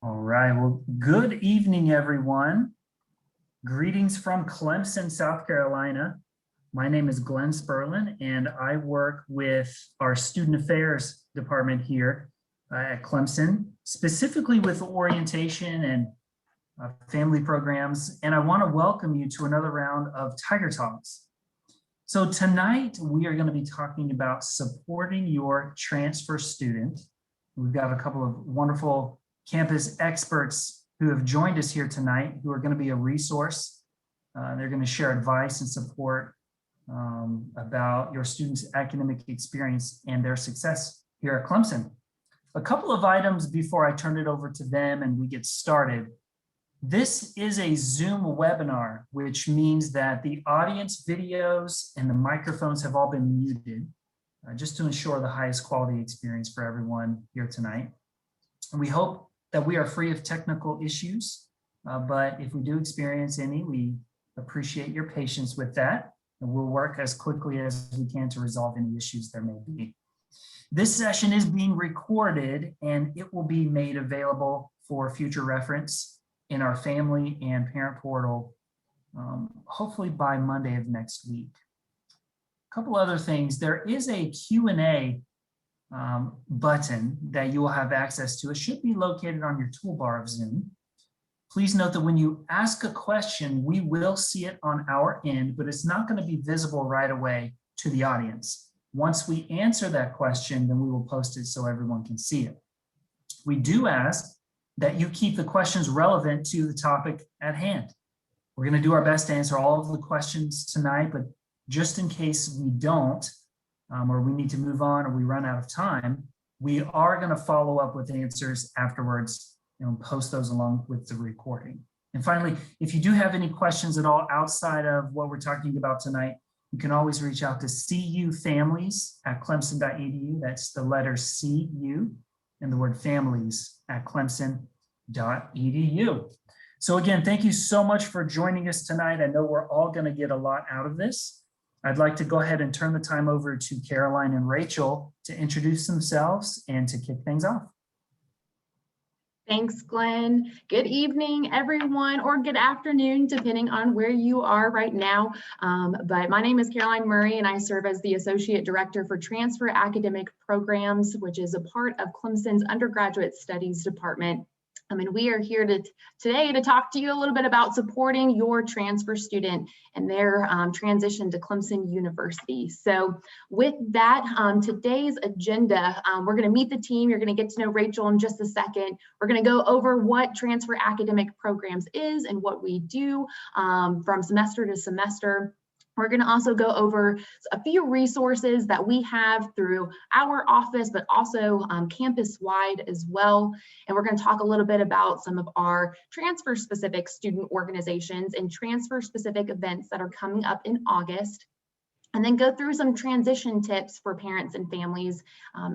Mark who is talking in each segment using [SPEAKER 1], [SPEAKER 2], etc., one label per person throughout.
[SPEAKER 1] All right, well, good evening, everyone. Greetings from Clemson, South Carolina. My name is Glenn Sperlin, and I work with our Student Affairs department here at Clemson, specifically with orientation and family programs. And I want to welcome you to another round of Tiger Talks. So tonight, we are going to be talking about supporting your transfer student. We've got a couple of wonderful campus experts who have joined us here tonight, who are going to be a resource. They're going to share advice and support about your students' academic experience and their success here at Clemson. A couple of items before I turn it over to them and we get started. This is a Zoom webinar, which means that the audience videos and the microphones have all been muted, just to ensure the highest quality experience for everyone here tonight. And we hope that we are free of technical issues, but if we do experience any, we appreciate your patience with that, and we'll work as quickly as we can to resolve any issues there may be. This session is being recorded, and it will be made available for future reference in our family and parent portal, hopefully by Monday of next week. A couple other things. There is a Q&A button that you will have access to. It should be located on your toolbar of Zoom. Please note that when you ask a question, we will see it on our end, but it's not going to be visible right away to the audience. Once we answer that question, then we will post it so everyone can see it. We do ask that you keep the questions relevant to the topic at hand. We're going to do our best to answer all of the questions tonight, but just in case we don't, or we need to move on or we run out of time, we are going to follow up with answers afterwards and post those along with the recording. And finally, if you do have any questions at all outside of what we're talking about tonight, you can always reach out to cufamilies@clemson.edu. That's the letter CU and the word families at clemson.edu. So again, thank you so much for joining us tonight. I know we're all going to get a lot out of this. I'd like to go ahead and turn the time over to Caroline and Rachel to introduce themselves and to kick things off.
[SPEAKER 2] Thanks, Glenn. Good evening, everyone, or good afternoon, depending on where you are right now. But my name is Caroline Murray, and I serve as the Associate Director for Transfer Academic Programs, which is a part of Clemson's Undergraduate Studies Department. And we are here today to talk to you a little bit about supporting your transfer student and their transition to Clemson University. So with that, today's agenda, we're going to meet the team. You're going to get to know Rachel in just a second. We're going to go over what Transfer Academic Programs is and what we do from semester to semester. We're going to also go over a few resources that we have through our office, but also campus-wide as well. And we're going to talk a little bit about some of our transfer-specific student organizations and transfer-specific events that are coming up in August. And then go through some transition tips for parents and families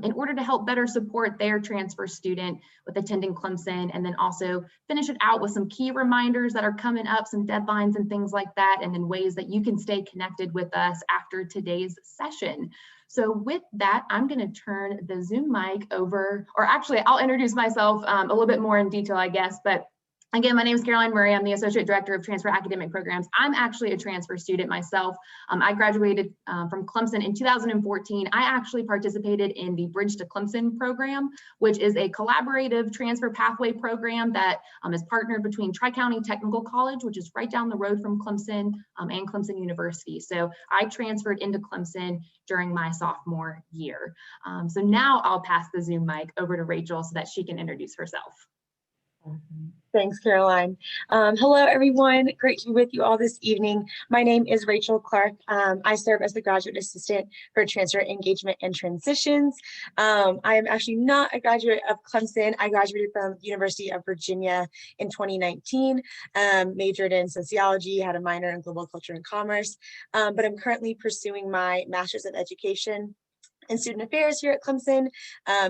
[SPEAKER 2] in order to help better support their transfer student with attending Clemson, and then also finish it out with some key reminders that are coming up, some deadlines and things like that, and then ways that you can stay connected with us after today's session. So with that, I'm going to turn the Zoom mic over, or actually I'll introduce myself a little bit more in detail, I guess, but again, my name is Caroline Murray. I'm the Associate Director of Transfer Academic Programs. I'm actually a transfer student myself. I graduated from Clemson in 2014. I actually participated in the Bridge to Clemson program, which is a collaborative transfer pathway program that is partnered between Tri-County Technical College, which is right down the road from Clemson, and Clemson University. So I transferred into Clemson during my sophomore year. So now I'll pass the Zoom mic over to Rachel so that she can introduce herself.
[SPEAKER 3] Thanks, Caroline. Hello, everyone. Great to be with you all this evening. My name is Rachel Clark. I serve as the Graduate Assistant for Transfer Engagement and Transitions. I am actually not a graduate of Clemson. I graduated from the University of Virginia in 2019, majored in sociology, had a minor in global culture and commerce, but I'm currently pursuing my Master's of Education in student affairs here at Clemson.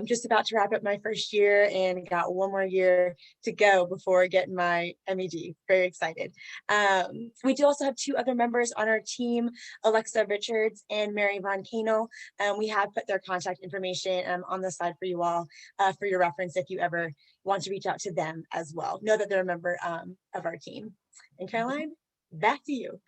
[SPEAKER 3] Just about to wrap up my first year and got one more year to go before getting my MED. Very excited. We do also have two other members on our team, Alexa Richards and Mary Von Canel. We have put their contact information on the slide for you all for your reference if you ever want to reach out to them as well. Know that they're a member of our team. And Caroline, back to you.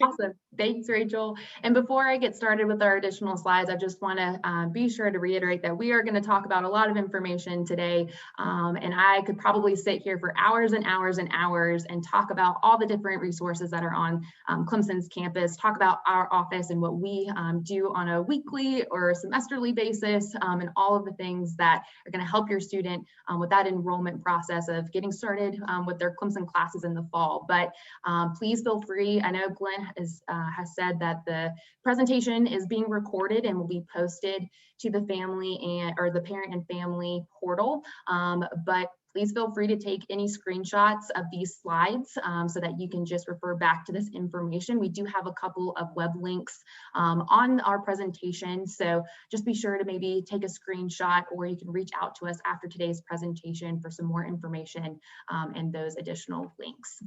[SPEAKER 2] Awesome. Thanks, Rachel. And before I get started with our additional slides, I just want to be sure to reiterate that we are going to talk about a lot of information today. And I could probably sit here for hours and hours and hours and talk about all the different resources that are on Clemson's campus, talk about our office and what we do on a weekly or semesterly basis, and all of the things that are going to help your student with that enrollment process of getting started with their Clemson classes in the fall. But please feel free. I know Glenn has said that the presentation is being recorded and will be posted to the family or the parent and family portal. But please feel free to take any screenshots of these slides so that you can just refer back to this information. We do have a couple of web links on our presentation, so just be sure to maybe take a screenshot, or you can reach out to us after today's presentation for some more information and those additional links.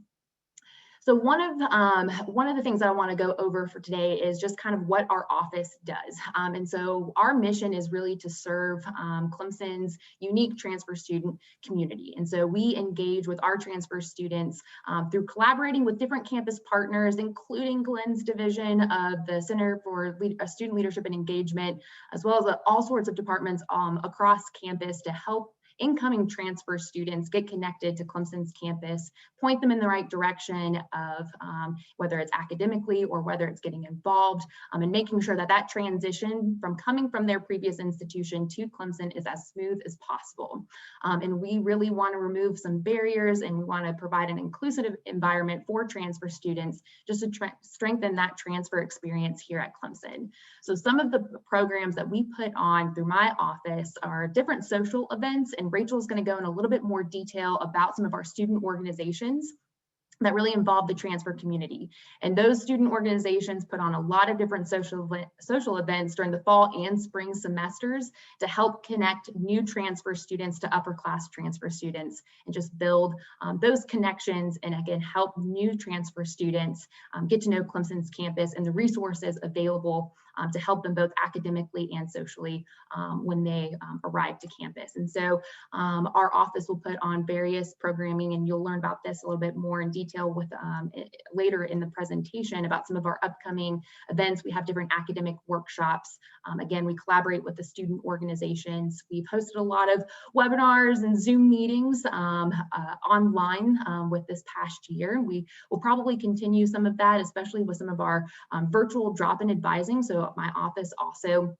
[SPEAKER 2] So one of the things that I want to go over for today is just kind of what our office does. And so our mission is really to serve Clemson's unique transfer student community. And so we engage with our transfer students through collaborating with different campus partners, including Glenn's division of the Center for Student Leadership and Engagement, as well as all sorts of departments across campus to help incoming transfer students get connected to Clemson's campus, point them in the right direction of whether it's academically or whether it's getting involved, and making sure that that transition from coming from their previous institution to Clemson is as smooth as possible. And we really want to remove some barriers, and we want to provide an inclusive environment for transfer students just to strengthen that transfer experience here at Clemson. So some of the programs that we put on through my office are different social events, and Rachel's going to go in a little bit more detail about some of our student organizations that really involve the transfer community. And those student organizations put on a lot of different social events during the fall and spring semesters to help connect new transfer students to upper class transfer students and just build those connections, and again, help new transfer students get to know Clemson's campus and the resources available to help them both academically and socially when they arrive to campus. And so our office will put on various programming, and you'll learn about this a little bit more in detail with later in the presentation about some of our upcoming events. We have different academic workshops. Again, we collaborate with the student organizations. We've hosted a lot of webinars and Zoom meetings online with this past year. We will probably continue some of that, especially with some of our virtual drop-in advising. So my office also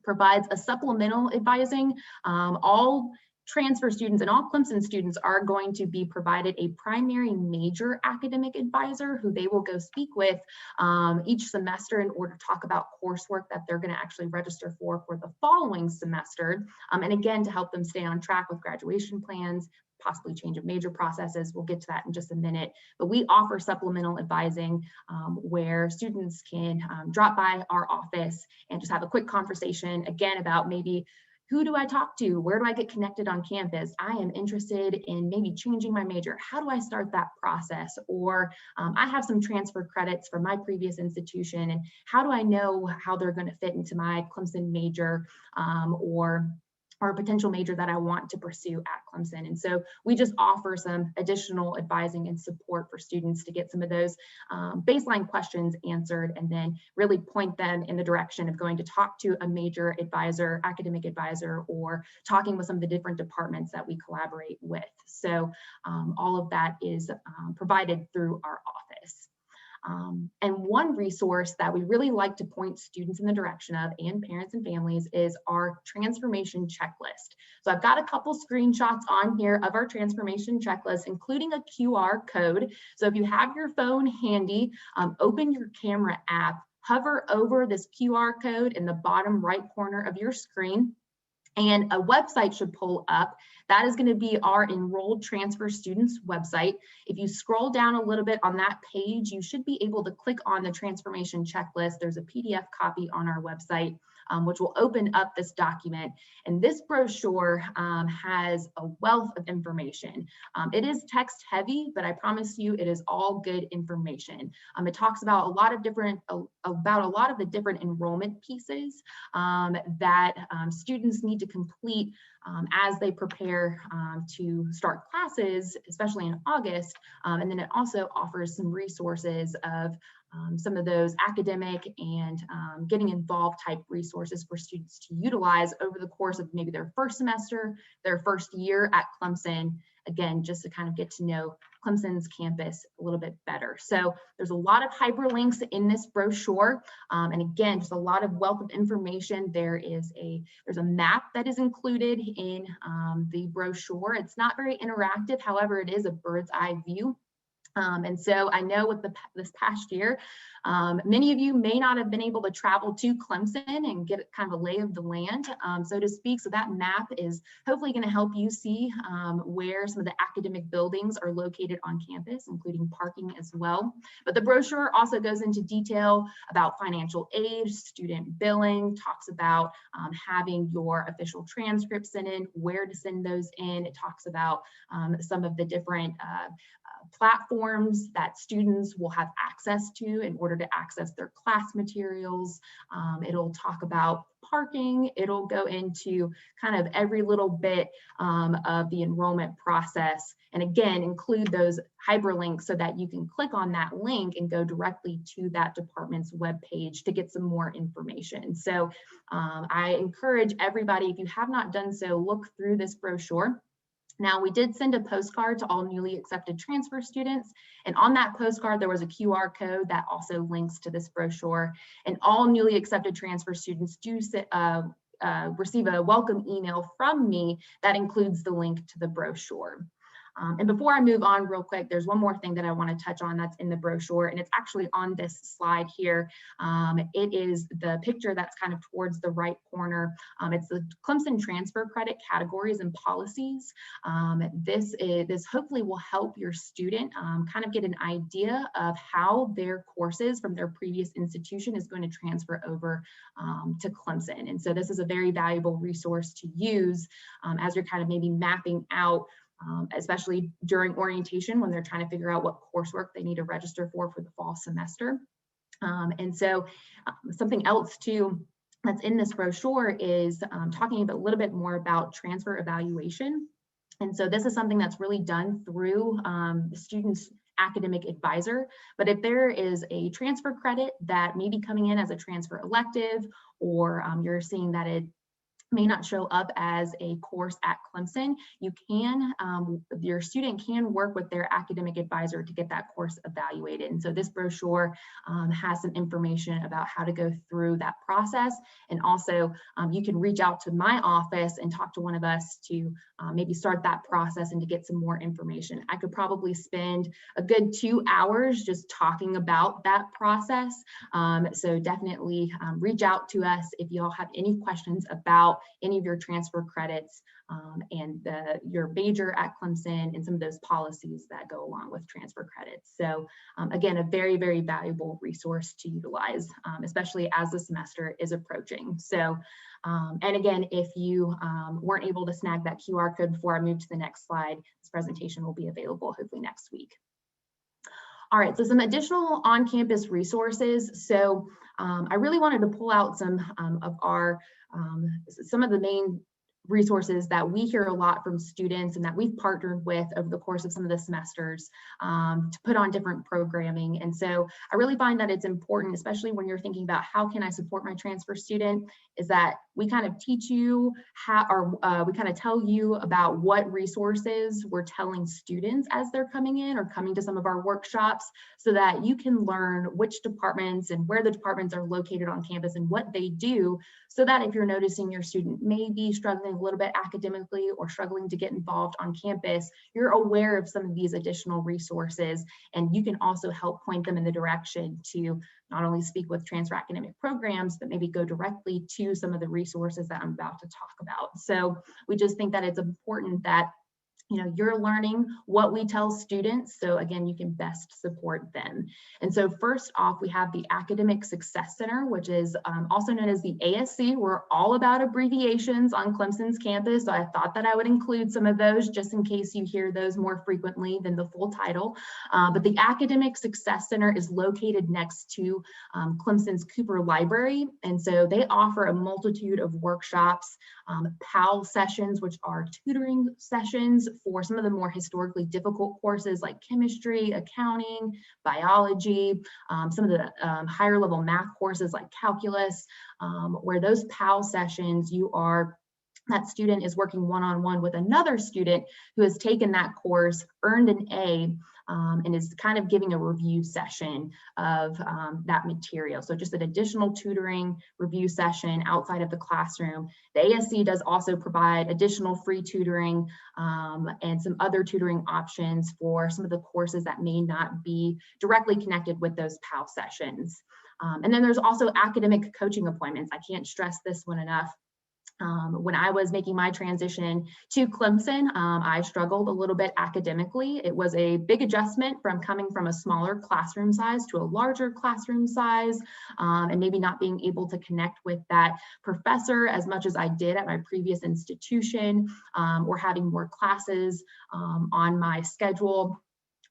[SPEAKER 2] provides a supplemental advising. All transfer students and all Clemson students are going to be provided a primary major academic advisor who they will go speak with each semester in order to talk about coursework that they're going to actually register for the following semester. And again, to help them stay on track with graduation plans, possibly change of major processes. We'll get to that in just a minute. But we offer supplemental advising where students can drop by our office and just have a quick conversation, again, about maybe who do I talk to? Where do I get connected on campus? I am interested in maybe changing my major. How do I start that process? Or I have some transfer credits from my previous institution, and how do I know how they're going to fit into my Clemson major or a potential major that I want to pursue at Clemson? And so we just offer some additional advising and support for students to get some of those baseline questions answered, and then really point them in the direction of going to talk to a major advisor, academic advisor, or talking with some of the different departments that we collaborate with. So all of that is provided through our office. And one resource that we really like to point students in the direction of, and parents and families, is our transformation checklist. So I've got a couple screenshots on here of our transformation checklist, including a QR code. So if you have your phone handy, open your camera app, hover over this QR code in the bottom right corner of your screen, and a website should pull up That is going to be our enrolled transfer students website. If you scroll down a little bit on that page, you should be able to click on the transformation checklist. There's a PDF copy on our website, which will open up this document. And this brochure has a wealth of information. It is text heavy, but I promise you it is all good information. It talks about a lot of the different enrollment pieces that students need to complete as they prepare to start classes, especially in August. And then it also offers some resources of some of those academic and getting involved type resources for students to utilize over the course of maybe their first semester, their first year at Clemson, again, just to kind of get to know Clemson's campus a little bit better. So there's a lot of hyperlinks in this brochure. And again, just a lot of wealth of information. There's a map that is included in the brochure. It's not very interactive. However, it is a bird's eye view. And so I know with this past year, many of you may not have been able to travel to Clemson and get kind of a lay of the land, so to speak. So that map is hopefully going to help you see where some of the academic buildings are located on campus, including parking as well. But the brochure also goes into detail about financial aid, student billing, talks about having your official transcripts sent in, where to send those in. It talks about some of the different platforms that students will have access to in order to access their class materials. It'll talk about parking. It'll go into kind of every little bit of the enrollment process. And again, include those hyperlinks so that you can click on that link and go directly to that department's webpage to get some more information. So I encourage everybody, if you have not done so, look through this brochure. Now, we did send a postcard to all newly accepted transfer students, and on that postcard, there was a QR code that also links to this brochure, and all newly accepted transfer students do receive a welcome email from me that includes the link to the brochure. And before I move on real quick, there's one more thing that I want to touch on that's in the brochure, and it's actually on this slide here. It is the picture that's kind of towards the right corner. It's the Clemson transfer credit categories and policies. This hopefully will help your student kind of get an idea of how their courses from their previous institution is going to transfer over to Clemson. And so this is a very valuable resource to use as you're kind of maybe mapping out especially during orientation when they're trying to figure out what coursework they need to register for the fall semester. And so something else too that's in this brochure is talking a little bit more about transfer evaluation. And so this is something that's really done through the student's academic advisor. But if there is a transfer credit that may be coming in as a transfer elective, or you're seeing that it may not show up as a course at Clemson, you can, your student can work with their academic advisor to get that course evaluated. And so this brochure has some information about how to go through that process. And also you can reach out to my office and talk to one of us to maybe start that process and to get some more information. I could probably spend a good 2 hours just talking about that process. So definitely reach out to us if y'all have any questions about any of your transfer credits and your major at Clemson and some of those policies that go along with transfer credits. So again, a very, very valuable resource to utilize, especially as the semester is approaching. So, and again, if you weren't able to snag that QR code before I move to the next slide, this presentation will be available hopefully next week. All right, so some additional on-campus resources. So I really wanted to pull out some of the main resources that we hear a lot from students and that we've partnered with over the course of some of the semesters to put on different programming. And so I really find that it's important, especially when you're thinking about how can I support my transfer student, is that we kind of teach you how, or we kind of tell you about what resources we're telling students as they're coming in or coming to some of our workshops, so that you can learn which departments and where the departments are located on campus and what they do, so that if you're noticing your student may be struggling a little bit academically or struggling to get involved on campus, you're aware of some of these additional resources, and you can also help point them in the direction to not only speak with transfer academic programs, but maybe go directly to some of the resources that I'm about to talk about. So we just think that it's important that you're learning what we tell students, so again, you can best support them. And so first off, we have the Academic Success Center, which is also known as the ASC. We're all about abbreviations on Clemson's campus, so I thought that I would include some of those just in case you hear those more frequently than the full title. But the Academic Success Center is located next to Clemson's Cooper Library, and so they offer a multitude of workshops, PAL sessions, which are tutoring sessions for some of the more historically difficult courses like chemistry, accounting, biology, some of the higher level math courses like calculus, where those PAL sessions, that student is working one-on-one with another student who has taken that course, earned an A, and is kind of giving a review session of that material. So just an additional tutoring review session outside of the classroom. The ASC does also provide additional free tutoring and some other tutoring options for some of the courses that may not be directly connected with those PAL sessions. And then there's also academic coaching appointments. I can't stress this one enough. When I was making my transition to Clemson, I struggled a little bit academically. It was a big adjustment from coming from a smaller classroom size to a larger classroom size, and maybe not being able to connect with that professor as much as I did at my previous institution, or having more classes on my schedule,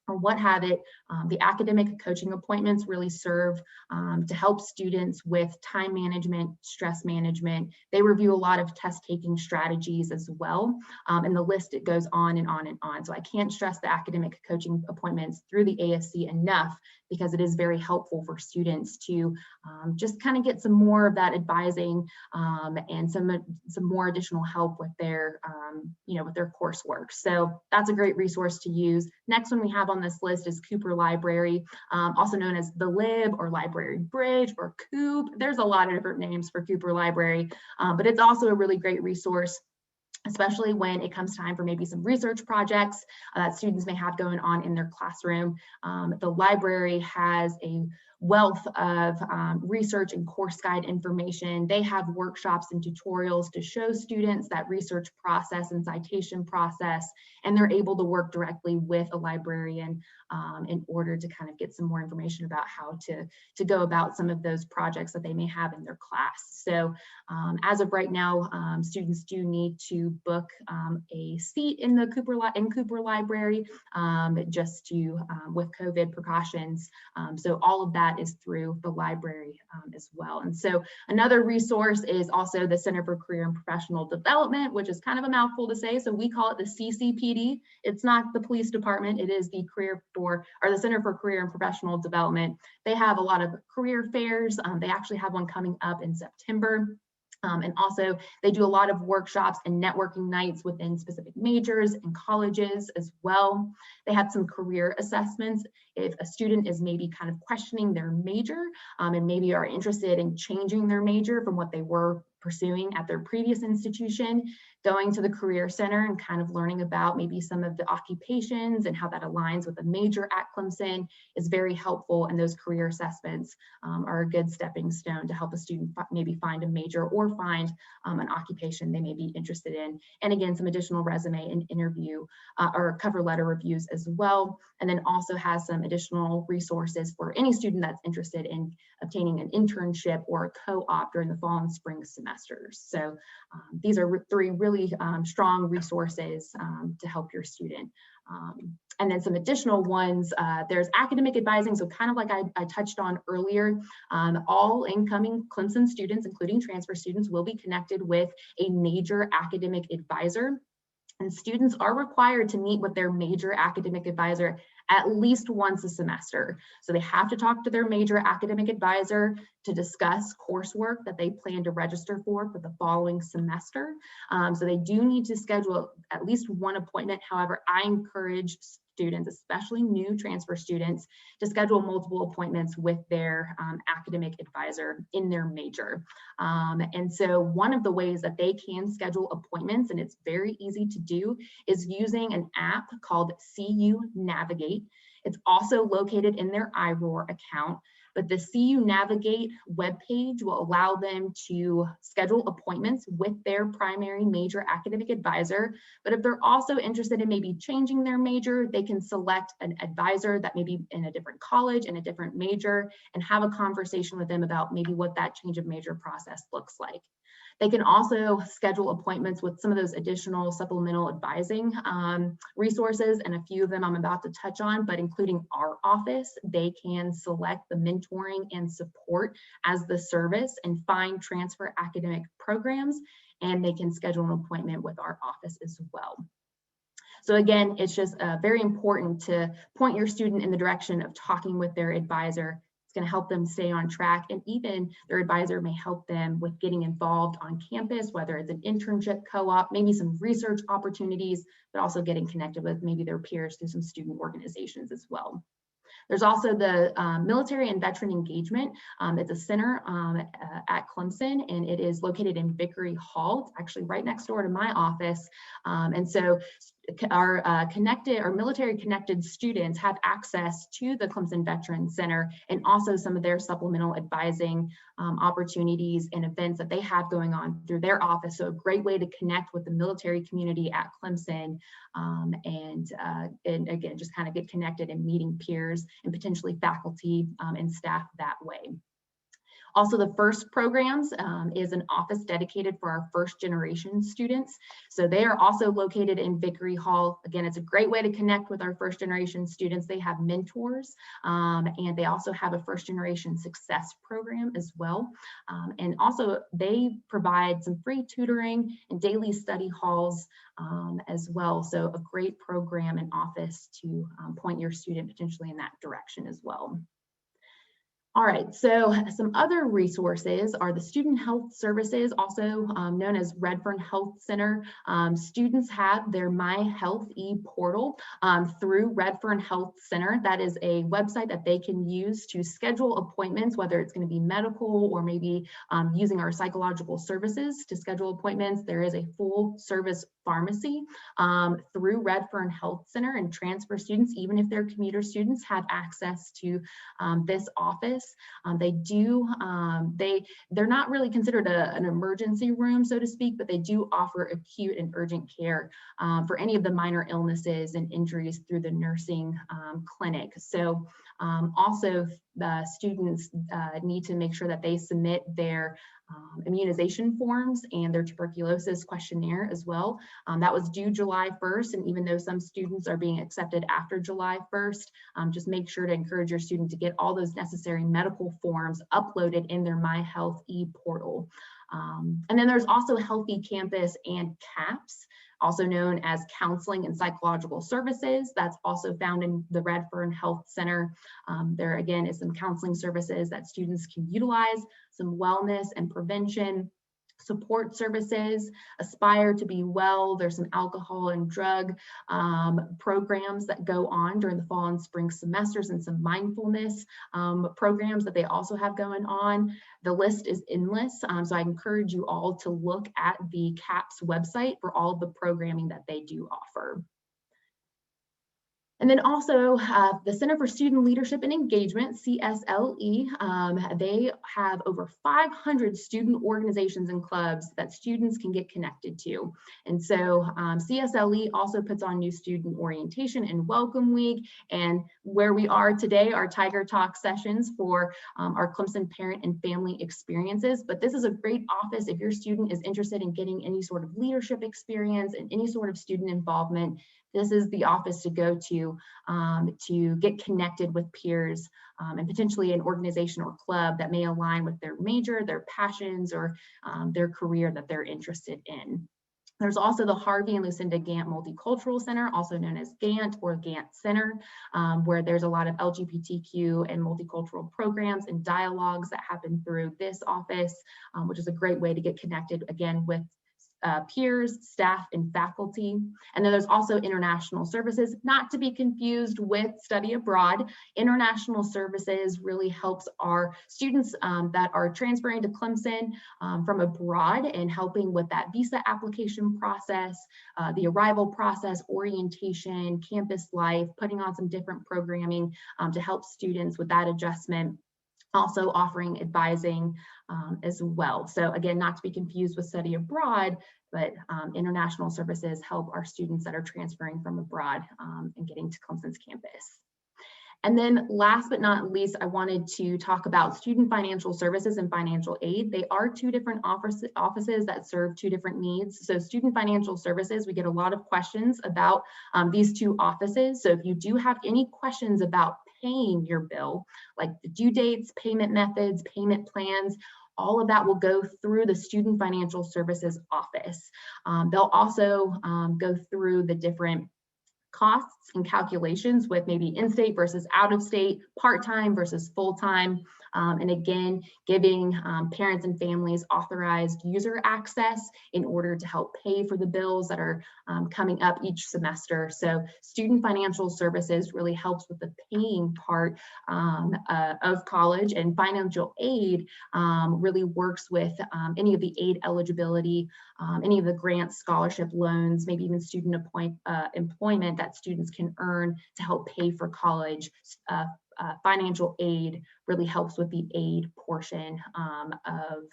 [SPEAKER 2] or what have it. The academic coaching appointments really serve to help students with time management, stress management. They review a lot of test taking strategies as well. And the list, it goes on and on and on. So I can't stress the academic coaching appointments through the ASC enough, because it is very helpful for students to just kind of get some more of that advising and some more additional help with their, with their coursework. So that's a great resource to use. Next one we have on this list is Cooper Library, also known as the Lib or Library Bridge or Coop. There's a lot of different names for Cooper Library, but it's also a really great resource, especially when it comes time for maybe some research projects that students may have going on in their classroom. The library has a wealth of research and course guide information. They have workshops and tutorials to show students that research process and citation process, and they're able to work directly with a librarian in order to kind of get some more information about how to go about some of those projects that they may have in their class. So as of right now, students do need to book a seat in the Cooper Library just to with COVID precautions. So all of that is through the library as well. And so another resource is also the Center for Career and Professional Development, which is kind of a mouthful to say. So we call it the CCPD. It's not the police department. It is the the Center for Career and Professional Development. They have a lot of career fairs. They actually have one coming up in September. And also they do a lot of workshops and networking nights within specific majors and colleges as well. They have some career assessments. If a student is maybe kind of questioning their major and maybe are interested in changing their major from what they were pursuing at their previous institution, going to the Career Center and kind of learning about maybe some of the occupations and how that aligns with a major at Clemson is very helpful. And those career assessments are a good stepping stone to help a student maybe find a major or find an occupation they may be interested in. And again, some additional resume and interview or cover letter reviews as well. And then also has some additional resources for any student that's interested in obtaining an internship or a co-op during the fall and spring semesters. So these are three really strong resources to help your student. And then some additional ones, there's academic advising. So kind of like I touched on earlier, all incoming Clemson students, including transfer students, will be connected with a major academic advisor. And students are required to meet with their major academic advisor at least once a semester. So they have to talk to their major academic advisor to discuss coursework that they plan to register for the following semester. So they do need to schedule at least one appointment. However, I encourage students, especially new transfer students, to schedule multiple appointments with their academic advisor in their major. And so one of the ways that they can schedule appointments, and it's very easy to do, is using an app called CU Navigate. It's also located in their iRoar account. but the CU Navigate webpage will allow them to schedule appointments with their primary major academic advisor. But if they're also interested in maybe changing their major, they can select an advisor that may be in a different college and a different major and have a conversation with them about maybe what that change of major process looks like. They can also schedule appointments with some of those additional supplemental advising resources, and a few of them I'm about to touch on, but including our office, they can select the mentoring and support as the service and find transfer academic programs, and they can schedule an appointment with our office as well. So again, it's just very important to point your student in the direction of talking with their advisor. Going to help them stay on track, and even their advisor may help them with getting involved on campus, whether it's an internship, co-op, maybe some research opportunities, but also getting connected with maybe their peers through some student organizations as well. There's also the Military and Veteran Engagement. It's a center at Clemson, and it is located in Vickery Hall. It's actually right next door to my office. And so our military connected students have access to the Clemson Veteran Center and also some of their supplemental advising opportunities and events that they have going on through their office. So a great way to connect with the military community at Clemson and again, just kind of get connected and meeting peers and potentially faculty and staff that way. Also, the FIRST programs is an office dedicated for our first generation students. So they are also located in Vickery Hall. Again, it's a great way to connect with our first generation students. They have mentors and they also have a first generation success program as well. And also they provide some free tutoring and daily study halls as well. So a great program and office to point your student potentially in that direction as well. All right, so some other resources are the Student Health Services, also known as Redfern Health Center. Students have their My Health e-portal through Redfern Health Center. That is a website that they can use to schedule appointments, whether it's going to be medical or maybe using our psychological services to schedule appointments. There is a full service pharmacy through Redfern Health Center, and transfer students, even if they're commuter students, have access to this office. They're not really considered an emergency room, so to speak, but they do offer acute and urgent care for any of the minor illnesses and injuries through the nursing clinic. So also the students need to make sure that they submit their immunization forms and their tuberculosis questionnaire as well. That was due July 1st, and even though some students are being accepted after July 1st, just make sure to encourage your student to get all those necessary medical forms uploaded in their My Health e-portal. And then there's also Healthy Campus and CAPS, also known as Counseling and Psychological Services. That's also found in the Redfern Health Center. There again is some counseling services that students can utilize, some wellness and prevention support services, Aspire to Be Well. There's some alcohol and drug programs that go on during the fall and spring semesters, and some mindfulness programs that they also have going on. The list is endless, so I encourage you all to look at the CAPS website for all of the programming that they do offer. And then also the Center for Student Leadership and Engagement, CSLE, they have over 500 student organizations and clubs that students can get connected to. And so CSLE also puts on new student orientation and welcome week. And where we are today, our Tiger Talk sessions for our Clemson parent and family experiences. But this is a great office if your student is interested in getting any sort of leadership experience and any sort of student involvement. This is the office to go to get connected with peers and potentially an organization or club that may align with their major, their passions, or their career that they're interested in. There's also the Harvey and Lucinda Gant Multicultural Center, also known as Gant or Gant Center, where there's a lot of LGBTQ and multicultural programs and dialogues that happen through this office, which is a great way to get connected again with peers, staff, and faculty. And then there's also international services, not to be confused with study abroad. International services really helps our students that are transferring to Clemson from abroad and helping with that visa application process, the arrival process, orientation, campus life, putting on some different programming to help students with that adjustment. also offering advising as well. So again, not to be confused with study abroad, but international services help our students that are transferring from abroad and getting to Clemson's campus. And then last but not least, I wanted to talk about student financial services and financial aid. They are two different offices that serve two different needs. So student financial services, we get a lot of questions about these two offices. So if you do have any questions about paying your bill, like the due dates, payment methods, payment plans, all of that will go through the Student Financial Services office. They'll also go through the different costs and calculations with maybe in-state versus out-of-state, part-time versus full-time, and again, giving parents and families authorized user access in order to help pay for the bills that are coming up each semester. So Student Financial Services really helps with the paying part of college, and financial aid really works with any of the aid eligibility, any of the grants, scholarship loans, maybe even student employment that students can earn to help pay for college. Financial aid really helps with the aid portion of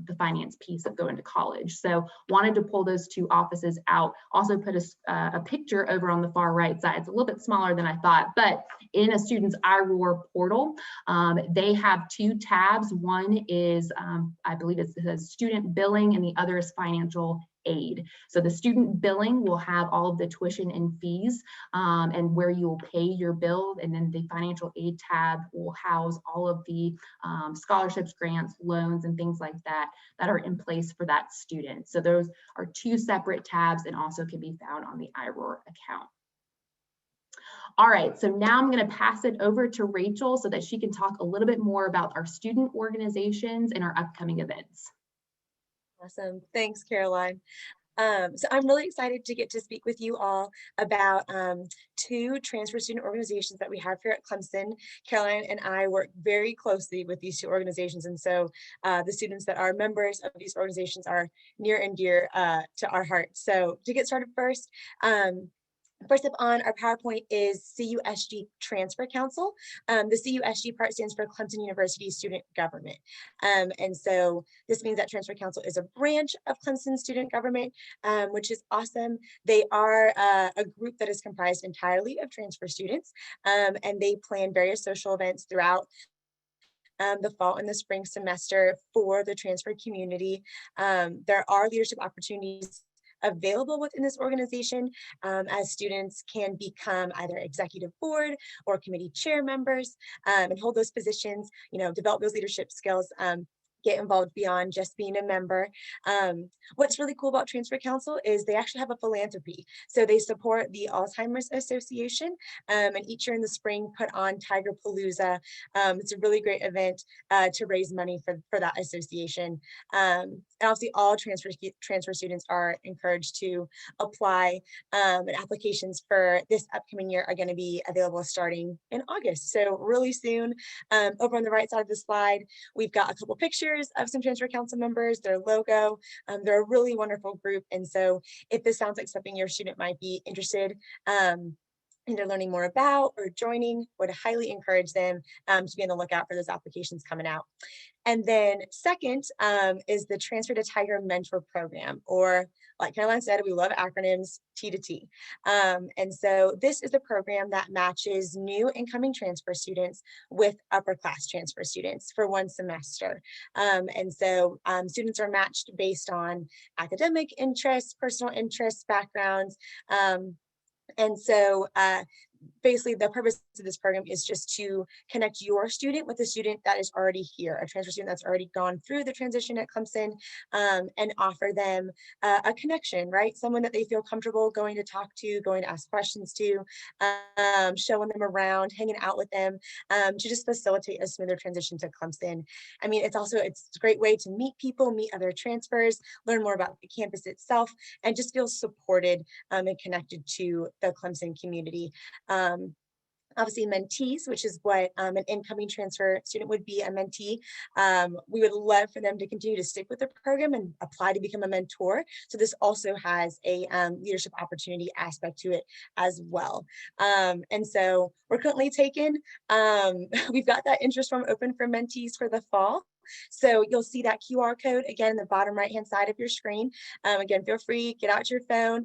[SPEAKER 2] the finance piece of going to college. So wanted to pull those two offices out. Also put a picture over on the far right side. It's a little bit smaller than I thought, but in a student's iRoar portal, they have two tabs. One is, I believe it says student billing, and the other is financial aid. So the student billing will have all of the tuition and fees and where you will pay your bill, and then the financial aid tab will house all of the scholarships, grants, loans, and things like that that are in place for that student. So those are two separate tabs and also can be found on the iRoar account. All right, so now I'm going to pass it over to Rachel so that she can talk a little bit more about our student organizations and our upcoming events.
[SPEAKER 3] Awesome. Thanks, Caroline. So I'm really excited to get to speak with you all about two transfer student organizations that we have here at Clemson. Caroline and I work very closely with these two organizations, and so the students that are members of these organizations are near and dear to our hearts. So to get started first up on our PowerPoint is CUSG Transfer Council. The CUSG part stands for Clemson University Student Government. And so this means that Transfer Council is a branch of Clemson student government, which is awesome. They are a group that is comprised entirely of transfer students, and they plan various social events throughout the fall and the spring semester for the transfer community. There are leadership opportunities available within this organization, as students can become either executive board or committee chair members and hold those positions, develop those leadership skills, get involved beyond just being a member. What's really cool about Transfer Council is they actually have a philanthropy. So they support the Alzheimer's Association, and each year in the spring put on Tiger Palooza. It's a really great event to raise money for that association. And obviously all transfer students are encouraged to apply, and applications for this upcoming year are going to be available starting in August. So really soon. Over on the right side of the slide, we've got a couple pictures of some Transfer Council members, their logo. They're a really wonderful group. And so if this sounds like something your student might be interested into learning more about or joining, would highly encourage them to be on the lookout for those applications coming out. And then second is the Transfer to Tiger Mentor Program, or like Caroline said, we love acronyms, T to T. And so this is a program that matches new incoming transfer students with upper class transfer students for one semester. And so students are matched based on academic interests, personal interests, backgrounds. And so basically the purpose of this program is just to connect your student with a student that is already here, a transfer student that's already gone through the transition at Clemson, and offer them a connection, right? Someone that they feel comfortable going to talk to, going to ask questions to, showing them around, hanging out with them, to just facilitate a smoother transition to Clemson. I mean, it's a great way to meet people, meet other transfers, learn more about the campus itself, and just feel supported and connected to the Clemson community. obviously mentees, which is what an incoming transfer student would be, a mentee. We would love for them to continue to stick with the program and apply to become a mentor. So this also has a leadership opportunity aspect to it as well. And so we're currently taking, we've got that interest form open for mentees for the fall. So you'll see that QR code again in the bottom right-hand side of your screen. Again, feel free, get out your phone,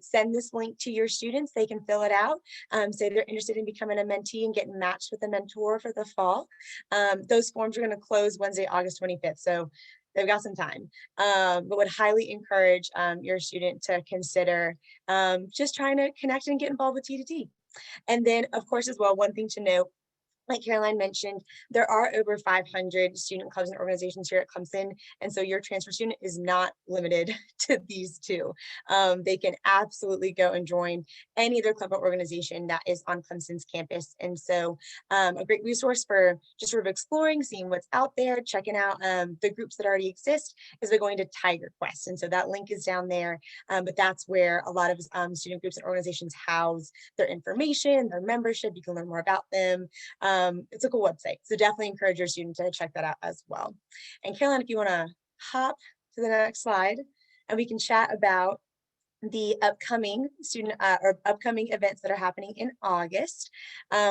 [SPEAKER 3] send this link to your students. They can fill it out. Say they're interested in becoming a mentee and getting matched with a mentor for the fall. Those forms are going to close Wednesday, August 25th. So they've got some time, but would highly encourage your student to consider just trying to connect and get involved with T2T. And then, of course, as well, one thing to note, like Caroline mentioned, there are over 500 student clubs and organizations here at Clemson. And so your transfer student is not limited to these two. They can absolutely go and join any other club or organization that is on Clemson's campus. And so a great resource for just sort of exploring, seeing what's out there, checking out the groups that already exist is they're going to Tiger Quest. And so that link is down there, but that's where a lot of student groups and organizations house their information, their membership. You can learn more about them. It's a cool website. So definitely encourage your student to check that out as well. And Caroline, if you want to hop to the next slide and we can chat about the upcoming student or upcoming events that are happening in August.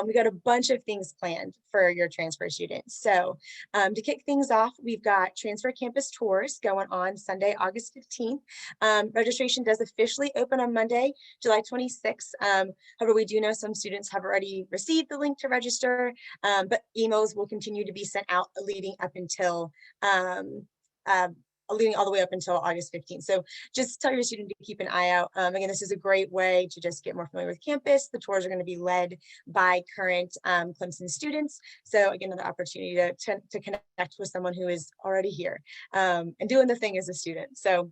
[SPEAKER 3] We got a bunch of things planned for your transfer students. So to kick things off, we've got transfer campus tours going on Sunday, August 15th. Registration does officially open on Monday, July 26th. However, we do know some students have already received the link to register, but emails will continue to be sent out leading up until leading all the way up until August 15th. So just tell your student to keep an eye out. Again, this is a great way to just get more familiar with campus. The tours are going to be led by current Clemson students. So again, another opportunity to connect with someone who is already here and doing the thing as a student. So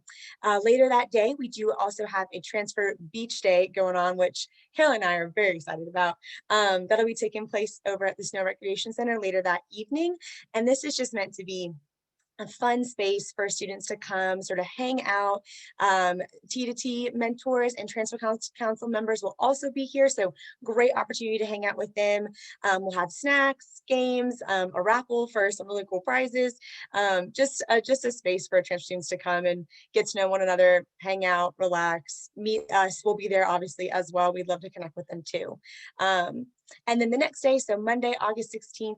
[SPEAKER 3] later that day, we do also have a transfer beach day going on, which Caroline and I are very excited about. That'll be taking place over at the Snow Recreation Center later that evening. And this is just meant to be a fun space for students to come sort of hang out. T2T mentors and transfer council members will also be here. So great opportunity to hang out with them. We'll have snacks, games, a raffle for some really cool prizes. Just a space for transfer students to come and get to know one another, hang out, relax, meet us. We'll be there obviously as well. We'd love to connect with them too. And then the next day, so Monday, August 16th,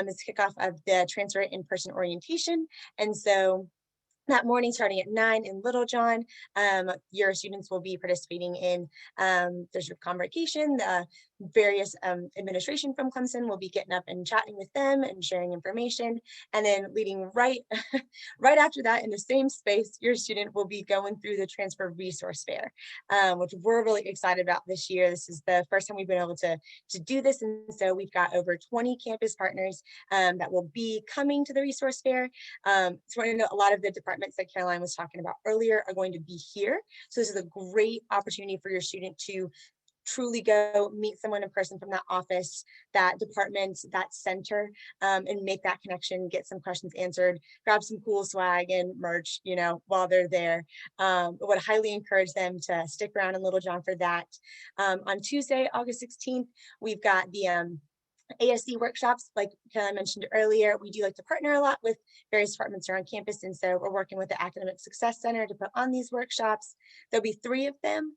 [SPEAKER 3] is kickoff of the transfer in-person orientation. And so that morning, starting at 9 in Littlejohn, your students will be participating in there's your convocation. Various administration from Clemson will be getting up and chatting with them and sharing information. And then leading right after that in the same space, your student will be going through the transfer resource fair, which we're really excited about this year. This is the first time we've been able to do this. And so we've got over 20 campus partners that will be coming to the resource fair. So I know a lot of the departments that Caroline was talking about earlier are going to be here. So this is a great opportunity for your student to truly go meet someone in person from that office, that department, that center, and make that connection, get some questions answered, grab some cool swag and merch, while they're there. I would highly encourage them to stick around in Littlejohn for that. On Tuesday, August 16th, we've got the ASC workshops. Like Caroline mentioned earlier, we do like to partner a lot with various departments around campus. And so we're working with the Academic Success Center to put on these workshops. There'll be 3 of them.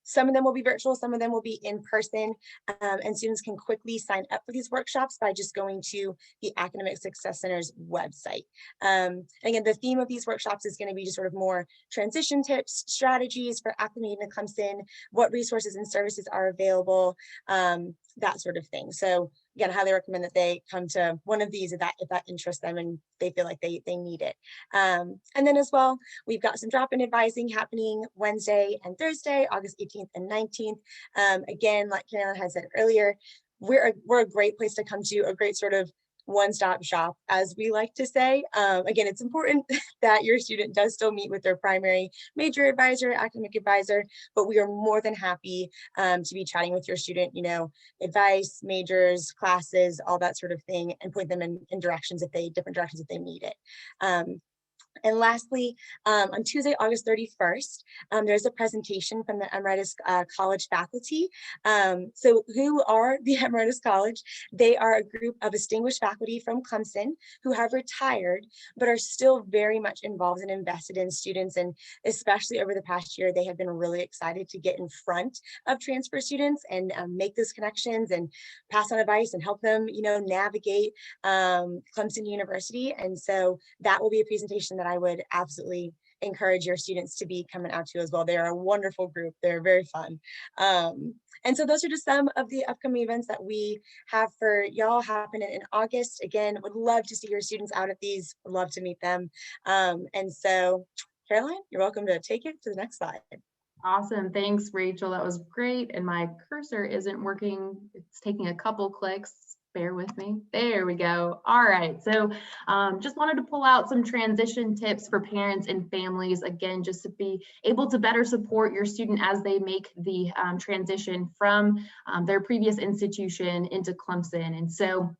[SPEAKER 3] Some of them will be virtual, some of them will be in person, and students can quickly sign up for these workshops by just going to the Academic Success Center's website. Again, the theme of these workshops is going to be just sort of more transition tips, strategies for acclimating to Clemson, what resources and services are available, that sort of thing. So again, I highly recommend that they come to one of these if that interests them and they feel like they need it. And then as well, we've got some drop-in advising happening Wednesday and Thursday, August 18th and 19th. Again, like Caroline had said earlier, we're a great place to come to, a great sort of one-stop shop, as we like to say. Again, it's important that your student does still meet with their primary major advisor, academic advisor, but we are more than happy to be chatting with your student, advice, majors, classes, all that sort of thing, and point them in different directions if they need it. And lastly, on Tuesday, August 31st, there's a presentation from the Emeritus College faculty. So who are the Emeritus College? They are a group of distinguished faculty from Clemson who have retired, but are still very much involved and invested in students. And especially over the past year, they have been really excited to get in front of transfer students and make those connections and pass on advice and help them, navigate Clemson University. And so that will be a presentation that I would absolutely encourage your students to be coming out to as well. They are a wonderful group. They're very fun. And so those are just some of the upcoming events that we have for y'all happening in August. Again, would love to see your students out at these, would love to meet them. And so Caroline, you're welcome to take it to the next slide.
[SPEAKER 2] Awesome. Thanks, Rachel. That was great. And my cursor isn't working. It's taking a couple clicks. Bear with me. There we go. All right. So just wanted to pull out some transition tips for parents and families, again, just to be able to better support your student as they make the transition from their previous institution into Clemson. And so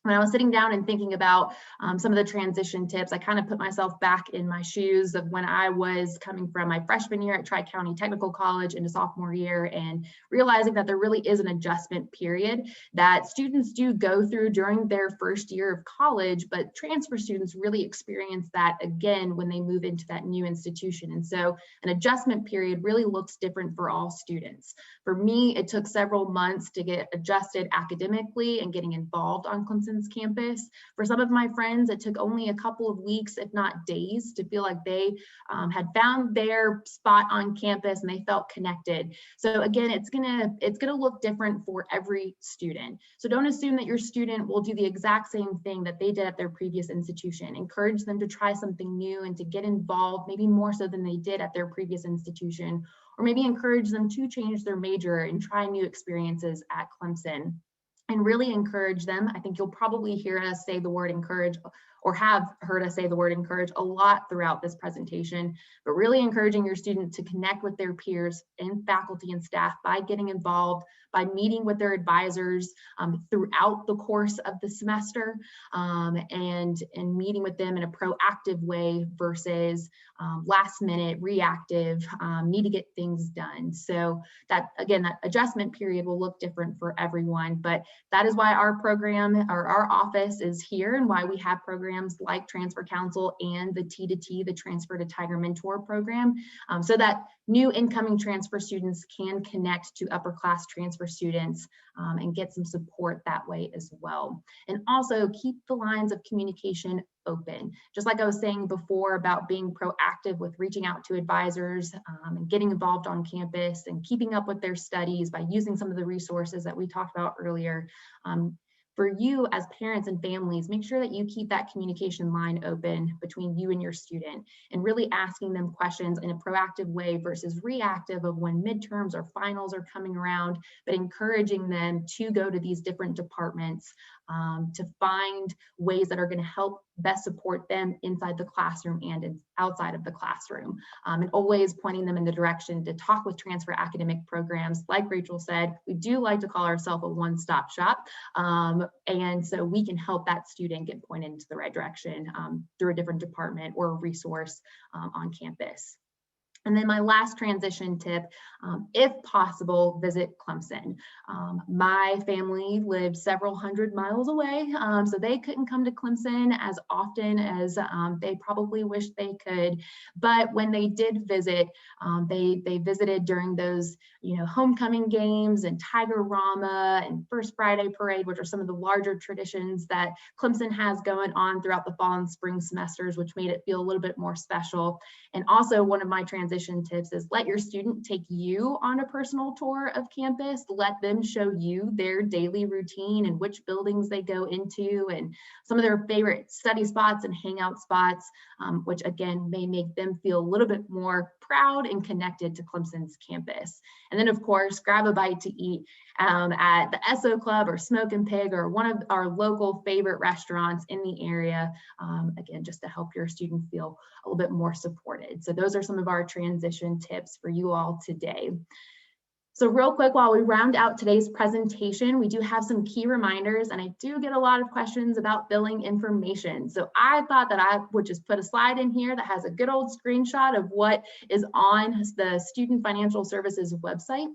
[SPEAKER 2] when I was sitting down and thinking about some of the transition tips, I kind of put myself back in my shoes of when I was coming from my freshman year at Tri-County Technical College into sophomore year, and realizing that there really is an adjustment period that students do go through during their first year of college, but transfer students really experience that again when they move into that new institution. And so an adjustment period really looks different for all students. For me, it took several months to get adjusted academically and getting involved on Clemson's campus. For some of my friends, it took only a couple of weeks, if not days, to feel like they had found their spot on campus and they felt connected. So again, it's gonna look different for every student. So don't assume that your student will do the exact same thing that they did at their previous institution. Encourage them to try something new and to get involved, maybe more so than they did at their previous institution, or maybe encourage them to change their major and try new experiences at Clemson. And really encourage them. I think you'll probably hear us say the word encourage, or have heard us say the word encourage a lot throughout this presentation, but really encouraging your student to connect with their peers and faculty and staff by getting involved, by meeting with their advisors throughout the course of the semester, and meeting with them in a proactive way versus last minute reactive, need to get things done. So that, again, that adjustment period will look different for everyone, but that is why our program, or our office, is here, and why we have programs like Transfer Council and the T2T, the Transfer to Tiger Mentor program, so that new incoming transfer students can connect to upper class transfer students and get some support that way as well. And also keep the lines of communication open. Just like I was saying before about being proactive with reaching out to advisors and getting involved on campus and keeping up with their studies by using some of the resources that we talked about earlier. For you as parents and families, make sure that you keep that communication line open between you and your student, and really asking them questions in a proactive way versus reactive of when midterms or finals are coming around, but encouraging them to go to these different departments to find ways that are going to help best support them inside the classroom and outside of the classroom, and always pointing them in the direction to talk with transfer academic programs. Like Rachel said, we do like to call ourselves a one-stop shop, and so we can help that student get pointed into the right direction through a different department or a resource on campus. And then my last transition tip, if possible, visit Clemson. My family lived several hundred miles away, so they couldn't come to Clemson as often as they probably wish they could. But when they did visit, they visited during those, homecoming games and Tiger-Rama and First Friday Parade, which are some of the larger traditions that Clemson has going on throughout the fall and spring semesters, which made it feel a little bit more special. And also, one of my transition tips is let your student take you on a personal tour of campus. Let them show you their daily routine and which buildings they go into and some of their favorite study spots and hangout spots, which again may make them feel a little bit more proud and connected to Clemson's campus. And then of course, grab a bite to eat at the SO Club or Smoke and Pig or one of our local favorite restaurants in the area, again, just to help your student feel a little bit more supported. So those are some of our transition tips for you all today. So real quick, while we round out today's presentation, we do have some key reminders, and I do get a lot of questions about billing information. So I thought that I would just put a slide in here that has a good old screenshot of what is on the Student Financial Services website.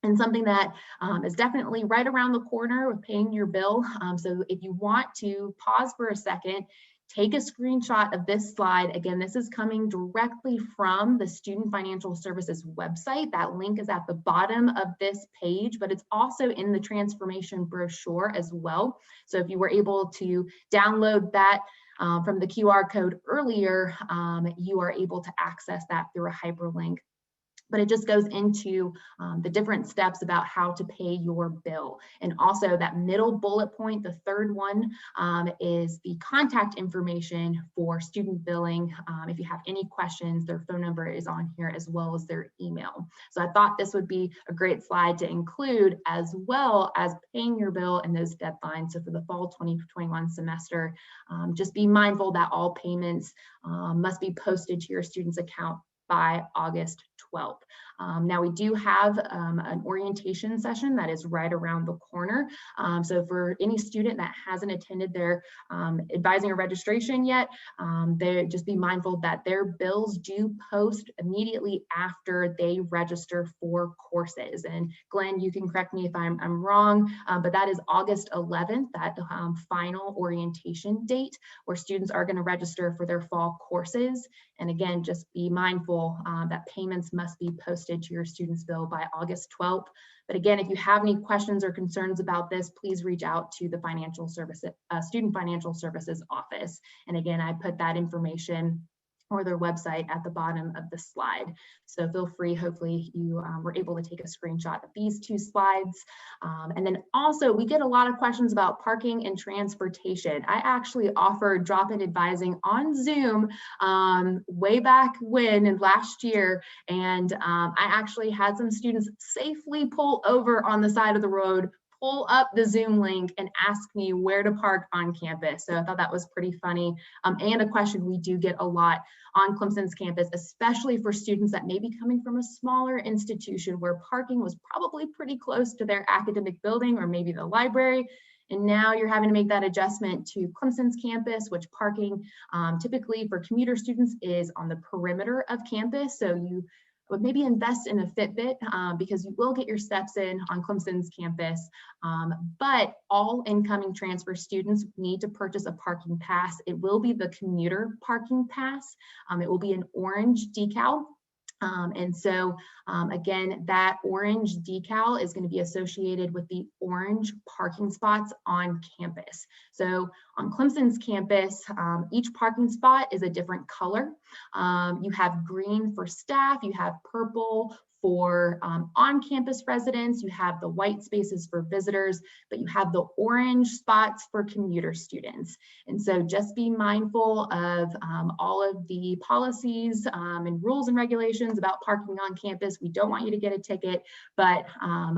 [SPEAKER 2] And something that is definitely right around the corner with paying your bill. So if you want to pause for a second, take a screenshot of this slide. Again, this is coming directly from the Student Financial Services website. That link is at the bottom of this page, but it's also in the transformation brochure as well. So if you were able to download that from the QR code earlier, you are able to access that through a hyperlink. But it just goes into the different steps about how to pay your bill. And also that middle bullet point, the third one, is the contact information for student billing. If you have any questions, their phone number is on here as well as their email. So I thought this would be a great slide to include, as well as paying your bill and those deadlines. So for the fall 2021 semester, just be mindful that all payments must be posted to your student's account by August 12th. Now we do have an orientation session that is right around the corner. So for any student that hasn't attended their advising or registration yet, they just be mindful that their bills do post immediately after they register for courses. And Glenn, you can correct me if I'm wrong, but that is August 11th, that final orientation date where students are going to register for their fall courses. And again, just be mindful that payments must be posted to your student's bill by August 12th. But again, if you have any questions or concerns about this, please reach out to the Student Financial Services office. And again, I put that information or their website at the bottom of the slide. So feel free, hopefully you were able to take a screenshot of these two slides. And then also we get a lot of questions about parking and transportation. I actually offered drop-in advising on Zoom way back when last year. And I actually had some students safely pull over on the side of the road, pull up the Zoom link and ask me where to park on campus. So I thought that was pretty funny. And a question we do get a lot on Clemson's campus, especially for students that may be coming from a smaller institution where parking was probably pretty close to their academic building or maybe the library. And now you're having to make that adjustment to Clemson's campus, which parking typically for commuter students is on the perimeter of campus. So you would maybe invest in a Fitbit because you will get your steps in on Clemson's campus. But all incoming transfer students need to purchase a parking pass. It will be the commuter parking pass. It will be an orange decal. And so again, that orange decal is going to be associated with the orange parking spots on campus. So on Clemson's campus, each parking spot is a different color. You have green for staff, you have purple for on-campus residents, you have the white spaces for visitors, but you have the orange spots for commuter students. And so just be mindful of all of the policies and rules and regulations about parking on campus. We don't want you to get a ticket, but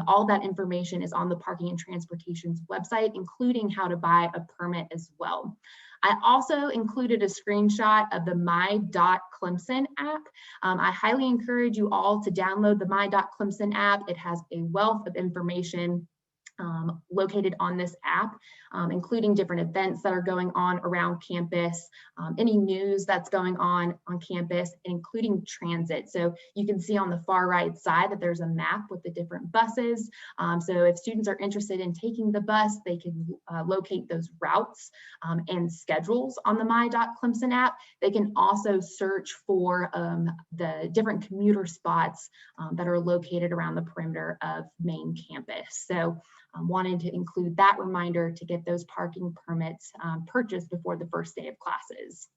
[SPEAKER 2] all that information is on the Parking and Transportation's website, including how to buy a permit as well. I also included a screenshot of the My.Clemson app. I highly encourage you all to download the My.Clemson app. It has a wealth of information located on this app, including different events that are going on around campus, any news that's going on campus, including transit. So you can see on the far right side that there's a map with the different buses. So if students are interested in taking the bus, they can locate those routes and schedules on the My.Clemson app. They can also search for the different commuter spots that are located around the perimeter of main campus. So wanted to include that reminder to get those parking permits purchased before the first day of classes.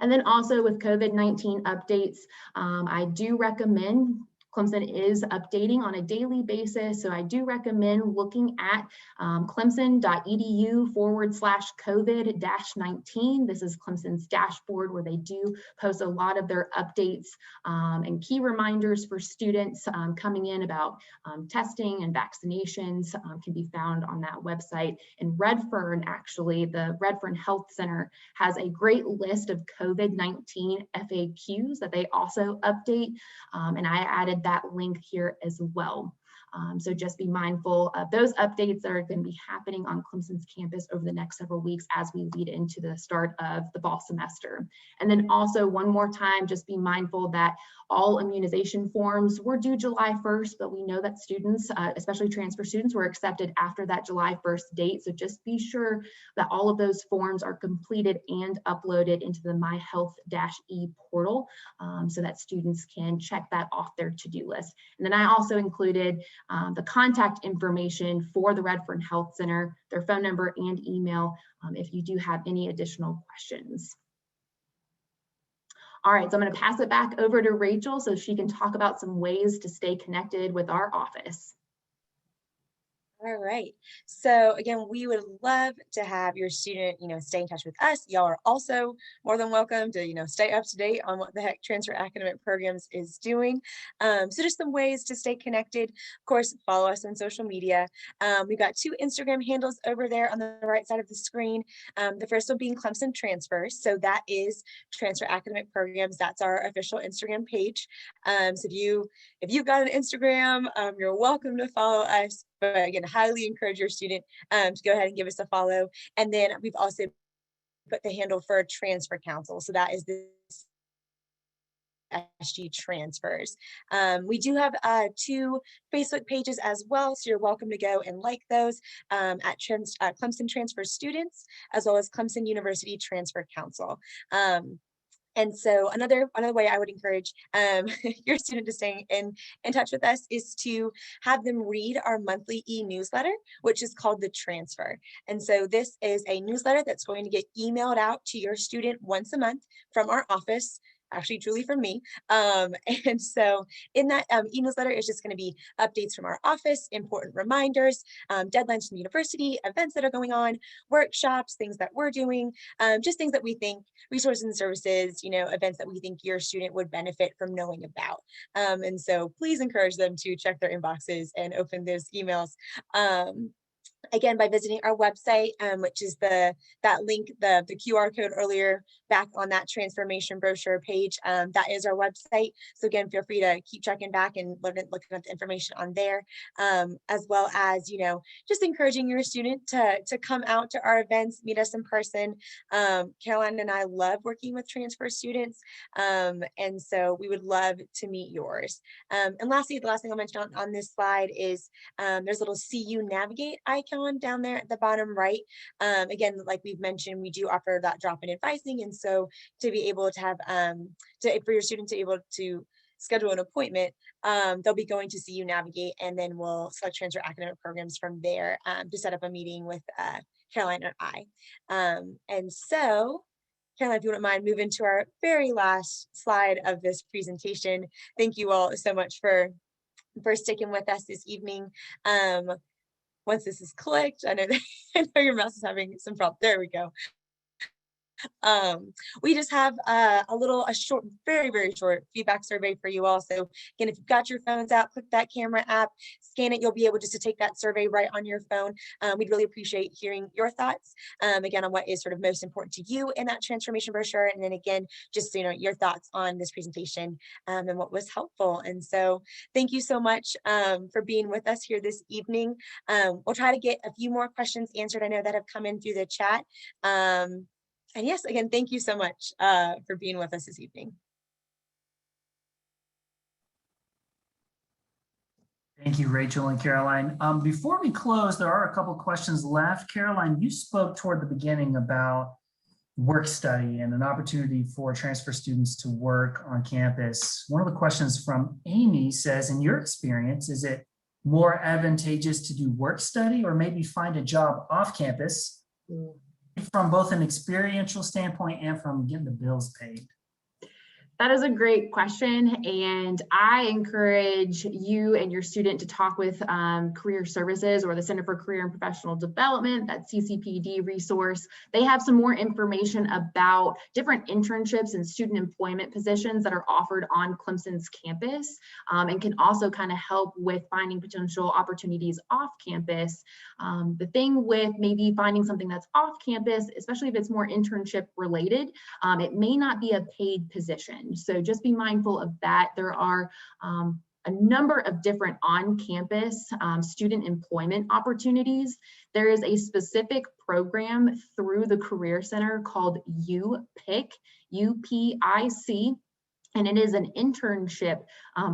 [SPEAKER 2] And then also with COVID-19 updates, I do recommend, Clemson is updating on a daily basis, so I do recommend looking at clemson.edu/COVID-19. This is Clemson's dashboard where they do post a lot of their updates and key reminders for students coming in about testing and vaccinations can be found on that website. And Redfern, actually, the Redfern Health Center has a great list of COVID-19 FAQs that they also update, and I added that link here as well. So just be mindful of those updates that are going to be happening on Clemson's campus over the next several weeks as we lead into the start of the fall semester. And then also one more time, just be mindful that all immunization forms were due July 1st, but we know that students, especially transfer students, were accepted after that July 1st date. So just be sure that all of those forms are completed and uploaded into the My Health-E portal so that students can check that off their to-do list. And then I also included the contact information for the Redfern Health Center, their phone number and email, if you do have any additional questions. All right, so I'm going to pass it back over to Rachel so she can talk about some ways to stay connected with our office.
[SPEAKER 3] All right. So again, we would love to have your student, stay in touch with us. Y'all are also more than welcome to, stay up to date on what the heck Transfer Academic Programs is doing. So just some ways to stay connected. Of course, follow us on social media. We've got 2 Instagram handles over there on the right side of the screen. The first one being Clemson Transfers. So that is Transfer Academic Programs. That's our official Instagram page. So if you've got an Instagram, you're welcome to follow us. But again, highly encourage your student to go ahead and give us a follow. And then we've also put the handle for Transfer Council. So that is the SG Transfers. We do have 2 Facebook pages as well, so you're welcome to go and like those at Clemson Transfer Students, as well as Clemson University Transfer Council. And so another way I would encourage your student to stay in touch with us is to have them read our monthly e-newsletter, which is called The Transfer. And so this is a newsletter that's going to get emailed out to your student once a month from our office. Actually, truly from me. And so in that e-newsletter is just going to be updates from our office, important reminders, deadlines from the university, events that are going on, workshops, things that we're doing, just things that we think, resources and services, events that we think your student would benefit from knowing about. And so please encourage them to check their inboxes and open those emails. Again, by visiting our website, which is that link, the QR code earlier back on that transformation brochure page, that is our website. So again, feel free to keep checking back and looking at the information on there, as well as, just encouraging your student to come out to our events, meet us in person. Caroline and I love working with transfer students. And so we would love to meet yours. And lastly, the last thing I'll mention on this slide is there's a little CU Navigate icon down there at the bottom right. Again, like we've mentioned, we do offer that drop-in advising. And so to be able to have, for your student to be able to schedule an appointment, they'll be going to CU Navigate, and then we'll select Transfer Academic Programs from there to set up a meeting with Caroline or I. And so, Caroline, if you wouldn't mind moving to our very last slide of this presentation. Thank you all so much for sticking with us this evening. Once this is clicked, I know your mouse is having some problems. There we go. We just have a short, very, very short feedback survey for you all. So again, if you've got your phones out, click that camera app, scan it, you'll be able just to take that survey right on your phone. We'd really appreciate hearing your thoughts, again, on what is sort of most important to you in that transformation brochure. And then again, just, your thoughts on this presentation and what was helpful. And so thank you so much for being with us here this evening. We'll try to get a few more questions answered. I know that have come in through the chat. And yes, again, thank you so much for being with us this evening.
[SPEAKER 1] Thank you, Rachel and Caroline. Before we close, there are a couple questions left. Caroline, you spoke toward the beginning about work study and an opportunity for transfer students to work on campus. One of the questions from Amy says, in your experience, is it more advantageous to do work study or maybe find a job off campus? From both an experiential standpoint and from getting the bills paid?
[SPEAKER 2] That is a great question, and I encourage you and your student to talk with Career Services or the Center for Career and Professional Development, that CCPD resource. They have some more information about different internships and student employment positions that are offered on Clemson's campus, and can also kind of help with finding potential opportunities off campus. The thing with maybe finding something that's off campus, especially if it's more internship related, it may not be a paid position. So just be mindful of that. There are a number of different on-campus student employment opportunities. There is a specific program through the Career Center called UPIC, UPIC. And it is an internship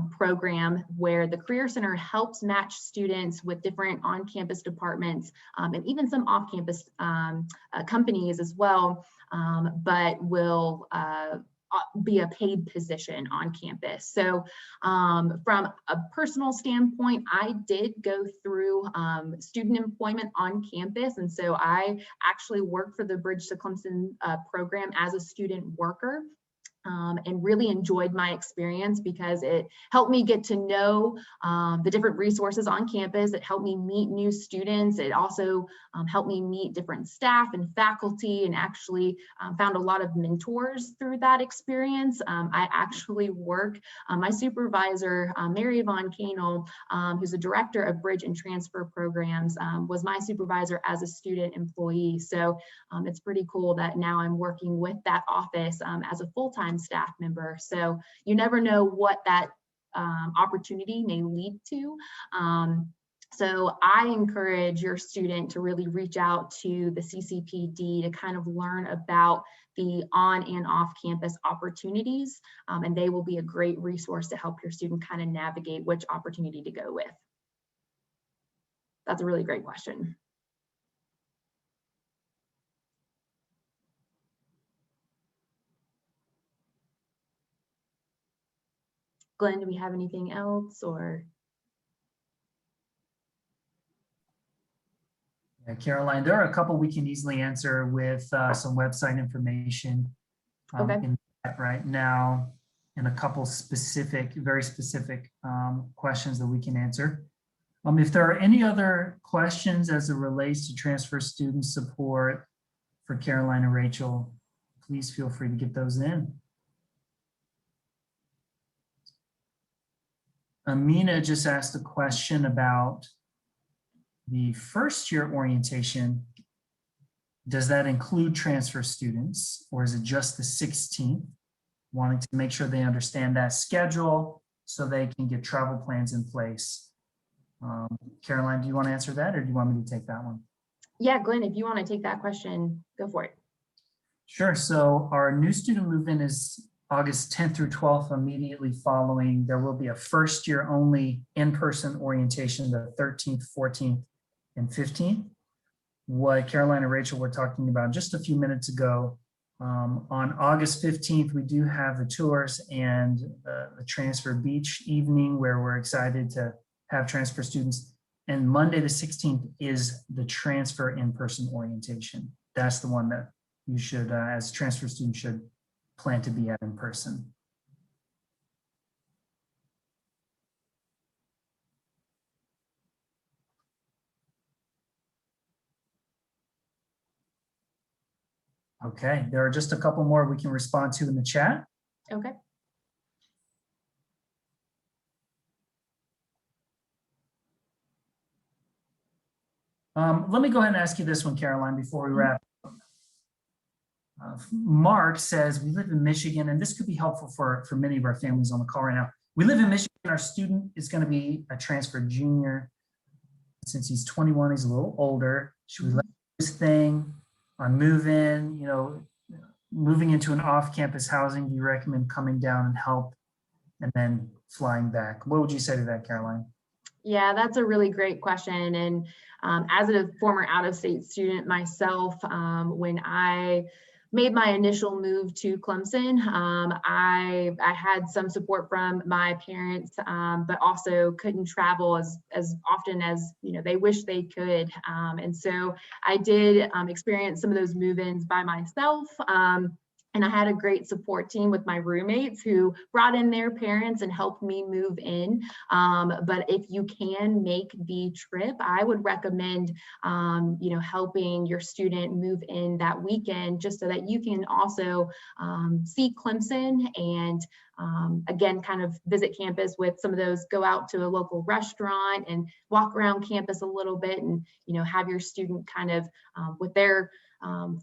[SPEAKER 2] program where the Career Center helps match students with different on-campus departments and even some off-campus companies as well, but will be a paid position on campus. So from a personal standpoint, I did go through student employment on campus. And so I actually worked for the Bridge to Clemson program as a student worker. And really enjoyed my experience because it helped me get to know the different resources on campus. It helped me meet new students. It also helped me meet different staff and faculty, and actually found a lot of mentors through that experience. I actually work, my supervisor, Mary Yvonne Canel, who's the director of Bridge and Transfer Programs, was my supervisor as a student employee. So it's pretty cool that now I'm working with that office as a full-time staff member. So you never know what that opportunity may lead to. So I encourage your student to really reach out to the CCPD to kind of learn about the on and off campus opportunities, and they will be a great resource to help your student kind of navigate which opportunity to go with. That's a really great question. Glenn, do we have anything else or?
[SPEAKER 1] Yeah, Caroline, there are a couple we can easily answer with some website information
[SPEAKER 2] Okay.
[SPEAKER 1] in that right now, and a couple specific, very specific questions that we can answer. If there are any other questions as it relates to transfer student support for Caroline and Rachel, please feel free to get those in. Amina just asked a question about the first year orientation. Does that include transfer students, or is it just the 16th? Wanting to make sure they understand that schedule so they can get travel plans in place. Caroline, do you want to answer that, or do you want me to take that one?
[SPEAKER 2] Yeah, Glenn, if you want to take that question, go for it.
[SPEAKER 1] Sure. So our new student move-in is August 10th through 12th. Immediately following, there will be a first year only in-person orientation, the 13th, 14th, and 15th. What Caroline and Rachel were talking about just a few minutes ago, on August 15th, we do have the tours and the Transfer Beach evening where we're excited to have transfer students. And Monday the 16th is the transfer in-person orientation. That's the one that you should, as a transfer student, should plan to be at in person. Okay, there are just a couple more we can respond to in the chat.
[SPEAKER 2] Okay.
[SPEAKER 1] Let me go ahead and ask you this one, Caroline, before we wrap. Mark says, we live in Michigan, and this could be helpful for many of our families on the call right now. We live in Michigan. Our student is going to be a transfer junior. Since he's 21, he's a little older. Should we let this thing on move-in, you know, moving into an off-campus housing? Do you recommend coming down and help and then flying back? What would you say to that, Caroline?
[SPEAKER 2] Yeah, that's a really great question. And as a former out-of-state student myself, when I made my initial move to Clemson, I had some support from my parents, but also couldn't travel as often as they wish they could. And so I did experience some of those move-ins by myself. And I had a great support team with my roommates who brought in their parents and helped me move in. But if you can make the trip, I would recommend, helping your student move in that weekend, just so that you can also see Clemson and again, kind of visit campus with some of those, go out to a local restaurant and walk around campus a little bit, and have your student kind of with their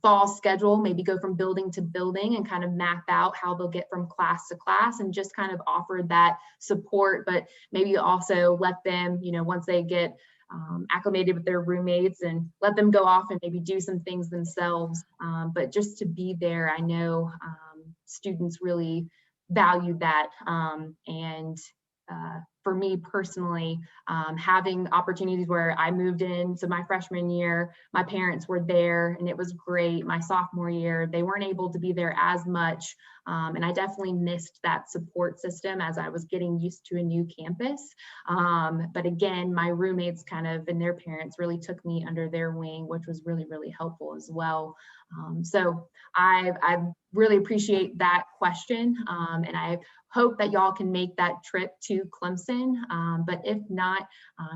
[SPEAKER 2] fall schedule, maybe go from building to building and kind of map out how they'll get from class to class, and just kind of offer that support, but maybe also let them, once they get acclimated with their roommates, and let them go off and maybe do some things themselves. But just to be there, I know students really value that. For me personally, having opportunities where I moved in, so my freshman year, my parents were there and it was great. My sophomore year, they weren't able to be there as much. And I definitely missed that support system as I was getting used to a new campus. But again, my roommates and their parents really took me under their wing, which was really, really helpful as well. So I really appreciate that question. And I hope that y'all can make that trip to Clemson. But if not,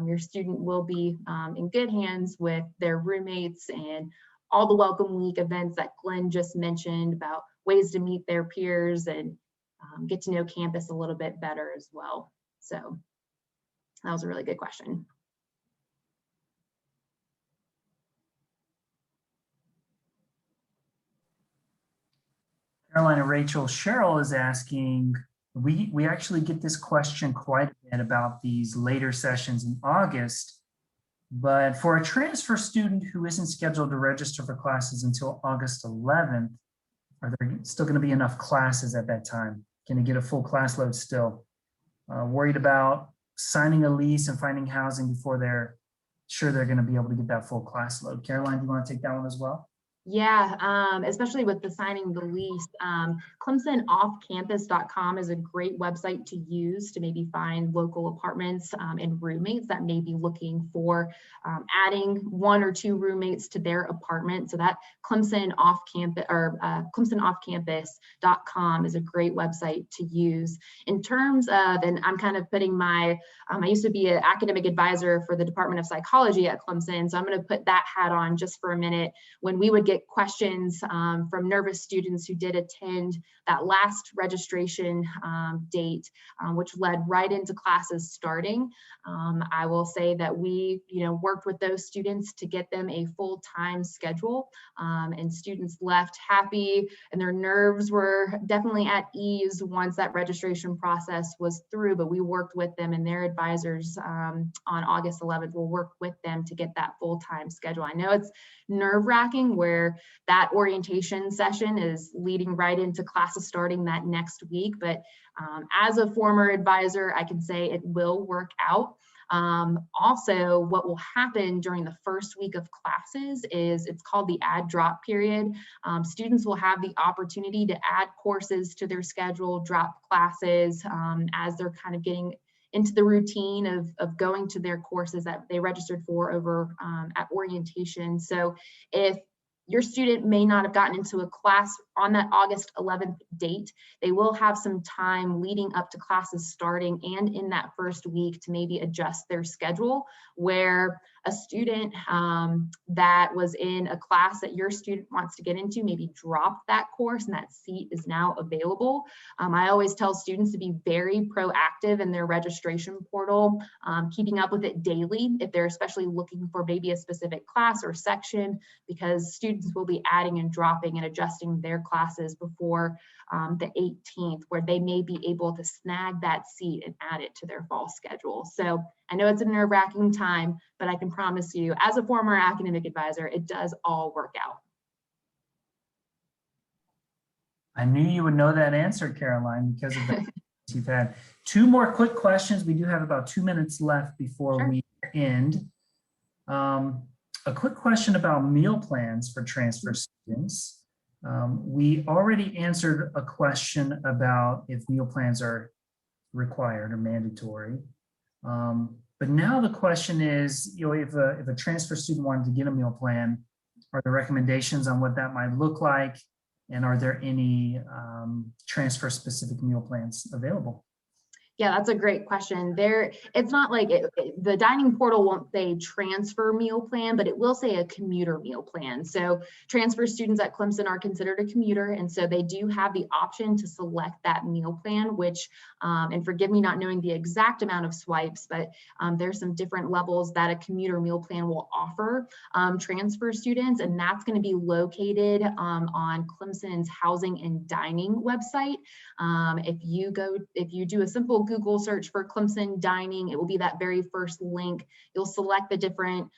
[SPEAKER 2] your student will be in good hands with their roommates and all the Welcome Week events that Glenn just mentioned about ways to meet their peers and get to know campus a little bit better as well. So that was a really good question.
[SPEAKER 1] Caroline and Rachel, Cheryl is asking, we actually get this question quite a bit about these later sessions in August, but for a transfer student who isn't scheduled to register for classes until August 11th, are there still going to be enough classes at that time? Can they get a full class load still? Worried about signing a lease and finding housing before they're sure they're going to be able to get that full class load. Caroline, do you want to take that one as well?
[SPEAKER 2] Yeah, especially with the signing the lease. ClemsonOffCampus.com is a great website to use to maybe find local apartments and roommates that may be looking for adding 1 or 2 roommates to their apartment. So that Clemson Off Campus or ClemsonOffCampus.com is a great website to use. In terms of, and I'm kind of putting my, I used to be an academic advisor for the Department of Psychology at Clemson, so I'm going to put that hat on just for a minute. When we would get questions from nervous students who did attend that last registration date, which led right into classes starting. I will say that we, worked with those students to get them a full-time schedule, and students left happy and their nerves were definitely at ease once that registration process was through. But we worked with them, and their advisors on August 11th will work with them to get that full-time schedule. I know it's nerve-wracking where that orientation session is leading right into classes starting that next week, but as a former advisor, I can say it will work out. Also, what will happen during the first week of classes is it's called the add drop period. Students will have the opportunity to add courses to their schedule, drop classes as they're kind of getting into the routine of going to their courses that they registered for over at orientation. So if your student may not have gotten into a class on that August 11th date, they will have some time leading up to classes starting and in that first week to maybe adjust their schedule, where a student that was in a class that your student wants to get into maybe dropped that course and that seat is now available. I always tell students to be very proactive in their registration portal, keeping up with it daily if they're especially looking for maybe a specific class or section, because students will be adding and dropping and adjusting their classes before the 18th, where they may be able to snag that seat and add it to their fall schedule. So I know it's a nerve-wracking time, but I can promise you, as a former academic advisor, it does all work out.
[SPEAKER 1] I knew you would know that answer, Caroline, because of the you've had. 2 more quick questions. We do have about 2 minutes left before we end. A quick question about meal plans for transfer students. We already answered a question about if meal plans are required or mandatory. But now the question is, if a transfer student wanted to get a meal plan, are there recommendations on what that might look like? And are there any transfer specific meal plans available?
[SPEAKER 2] Yeah, that's a great question. It's not like the dining portal won't say transfer meal plan, but it will say a commuter meal plan. So transfer students at Clemson are considered a commuter, and so they do have the option to select that meal plan, which, and forgive me not knowing the exact amount of swipes, but there's some different levels that a commuter meal plan will offer transfer students, and that's going to be located on Clemson's housing and dining website. If you do a simple Google search for Clemson dining, it will be that very first link. You'll select the different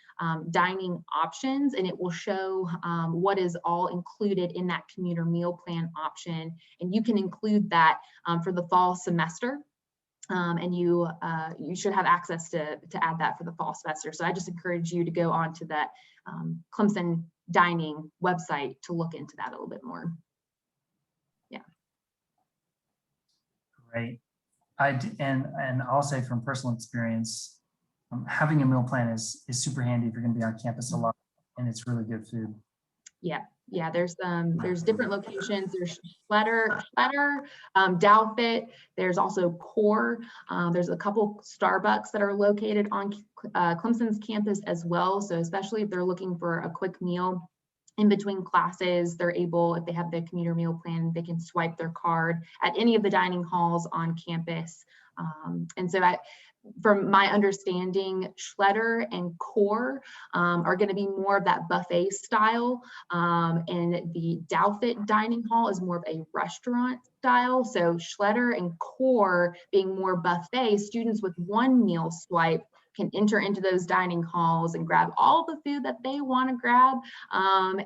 [SPEAKER 2] dining options, and it will show what is all included in that commuter meal plan option. And you can include that for the fall semester. And you should have access to add that for the fall semester. So I just encourage you to go on to that Clemson dining website to look into that a little bit more. Yeah.
[SPEAKER 1] Great. And I'll say from personal experience, having a meal plan is super handy if you're going to be on campus a lot, and it's really good food.
[SPEAKER 2] Yeah, there's different locations. There's Schletter, Douthat. There's also Core. There's a couple Starbucks that are located on Clemson's campus as well. So especially if they're looking for a quick meal in between classes, they're able, if they have the commuter meal plan, they can swipe their card at any of the dining halls on campus. And so from my understanding, Schletter and Core are going to be more of that buffet style, and the Douthat dining hall is more of a restaurant style. So Schletter and Core being more buffet, students with one meal swipe can enter into those dining halls and grab all the food that they want to grab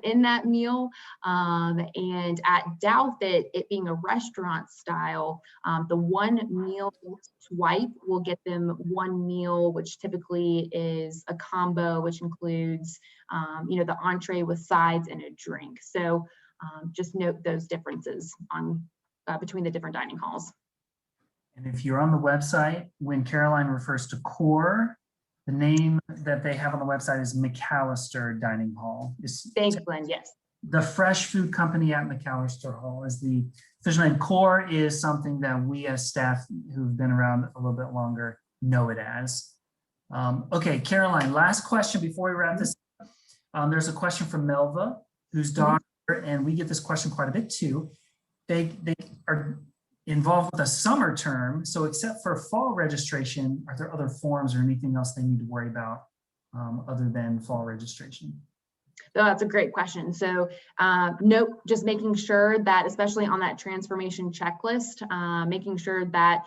[SPEAKER 2] in that meal. And at Douthat, it being a restaurant style, the one meal swipe will get them one meal, which typically is a combo, which includes, the entree with sides and a drink. So just note those differences between the different dining halls.
[SPEAKER 1] And if you're on the website, when Caroline refers to Core, the name that they have on the website is McAllister Dining Hall.
[SPEAKER 2] Thanks, Glenn. Yes.
[SPEAKER 1] The fresh food company at McAllister Hall is the official name. Core is something that we as staff who've been around a little bit longer know it as. Okay, Caroline, last question before we wrap this up. There's a question from Melva, whose daughter, and we get this question quite a bit too. They are involved with a summer term. So except for fall registration, are there other forms or anything else they need to worry about other than fall registration?
[SPEAKER 2] Oh, that's a great question. So note, just making sure that, especially on that transformation checklist, making sure that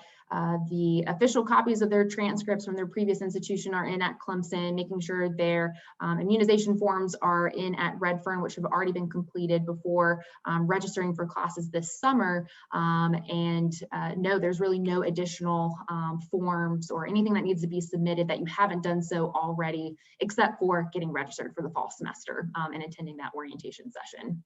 [SPEAKER 2] the official copies of their transcripts from their previous institution are in at Clemson, making sure their immunization forms are in at Redfern, which have already been completed before registering for classes this summer. And no, there's really no additional forms or anything that needs to be submitted that you haven't done so already, except for getting registered for the fall semester and attending that orientation session.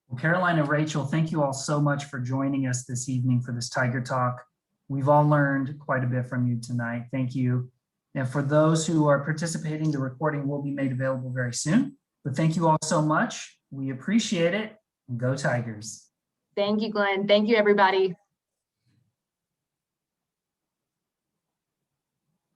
[SPEAKER 1] Well, Caroline and Rachel, thank you all so much for joining us this evening for this Tiger Talk. We've all learned quite a bit from you tonight. Thank you. And for those who are participating, the recording will be made available very soon. But thank you all so much. We appreciate it. And go Tigers.
[SPEAKER 2] Thank you, Glenn. Thank you, everybody.